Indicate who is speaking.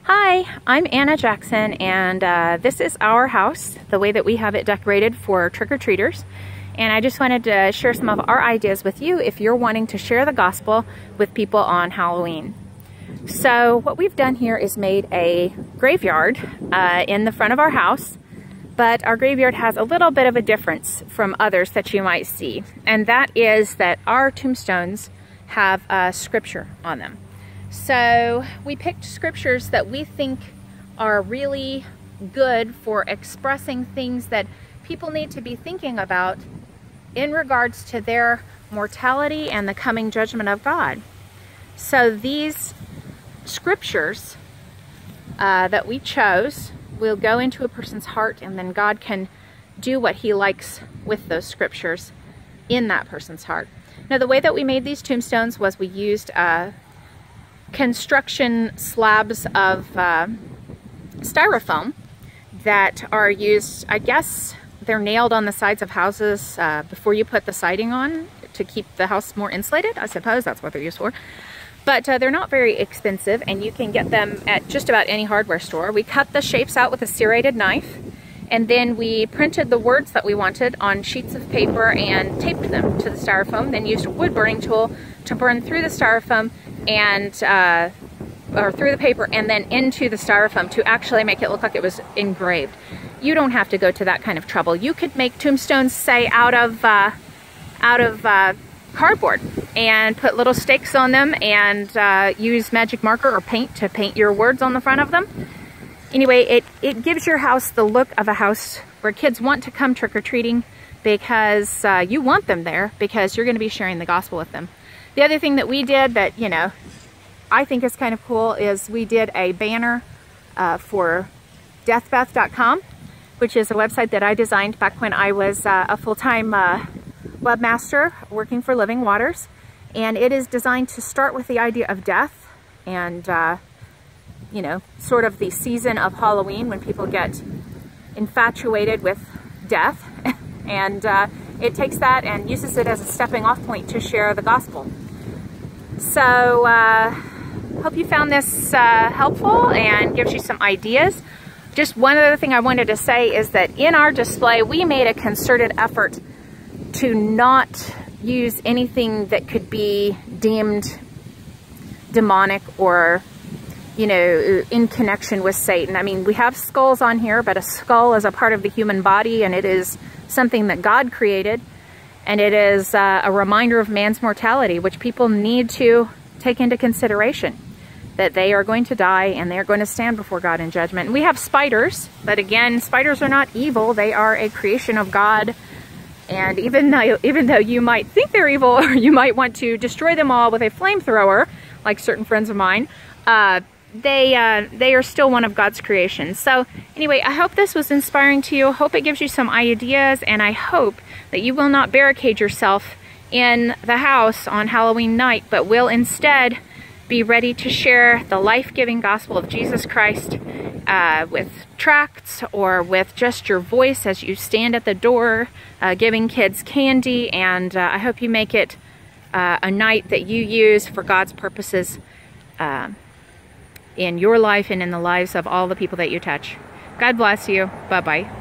Speaker 1: Hi, I'm Anna Jackson, and this is our house, the way that we have it decorated for trick-or-treaters. And I just wanted to share some of our ideas with you if you're wanting to share the gospel with people on Halloween. So what we've done here is made a graveyard in the front of our house, but our graveyard has a little bit of a difference from others that you might see. And that is that our tombstones have scripture on them. So we picked scriptures that we think are really good for expressing things that people need to be thinking about in regards to their mortality and the coming judgment of God. So these scriptures that we chose will go into a person's heart, and then God can do what he likes with those scriptures in that person's heart. Now, the way that we made these tombstones was we used construction slabs of styrofoam that are used, I guess they're nailed on the sides of houses before you put the siding on to keep the house more insulated. I suppose that's what they're used for. But they're not very expensive, and you can get them at just about any hardware store. We cut the shapes out with a serrated knife, and then we printed the words that we wanted on sheets of paper and taped them to the styrofoam, then used a wood burning tool to burn through the styrofoam and or through the paper and then into the styrofoam to actually make it look like it was engraved. You don't have to go to that kind of trouble. You could make tombstones, say, out of cardboard and put little stakes on them and use magic marker or paint to paint your words on the front of them. Anyway, it gives your house the look of a house where kids want to come trick-or-treating because you want them there because you're going to be sharing the gospel with them. The other thing that we did that, you know, I think is kind of cool is we did a banner for deathbath.com, which is a website that I designed back when I was a full-time webmaster working for Living Waters. And it is designed to start with the idea of death and, you know, sort of the season of Halloween when people get infatuated with death. And it takes that and uses it as a stepping off point to share the gospel. So, hope you found this helpful and gives you some ideas. Just one other thing I wanted to say is that in our display, we made a concerted effort to not use anything that could be deemed demonic or, you know, in connection with Satan. I mean, we have skulls on here, but a skull is a part of the human body, and it is something that God created, and it is a reminder of man's mortality, which people need to take into consideration, that they are going to die and they are going to stand before God in judgment. And we have spiders, but again, spiders are not evil. They are a creation of God, and even though you might think they're evil, or you might want to destroy them all with a flamethrower, like certain friends of mine, they are still one of God's creations. So anyway, I hope this was inspiring to you. Hope it gives you some ideas, and I hope that you will not barricade yourself in the house on Halloween night, but will instead be ready to share the life-giving gospel of Jesus Christ with tracts or with just your voice as you stand at the door giving kids candy. And I hope you make it a night that you use for God's purposes in your life and in the lives of all the people that you touch. God bless you. Bye-bye.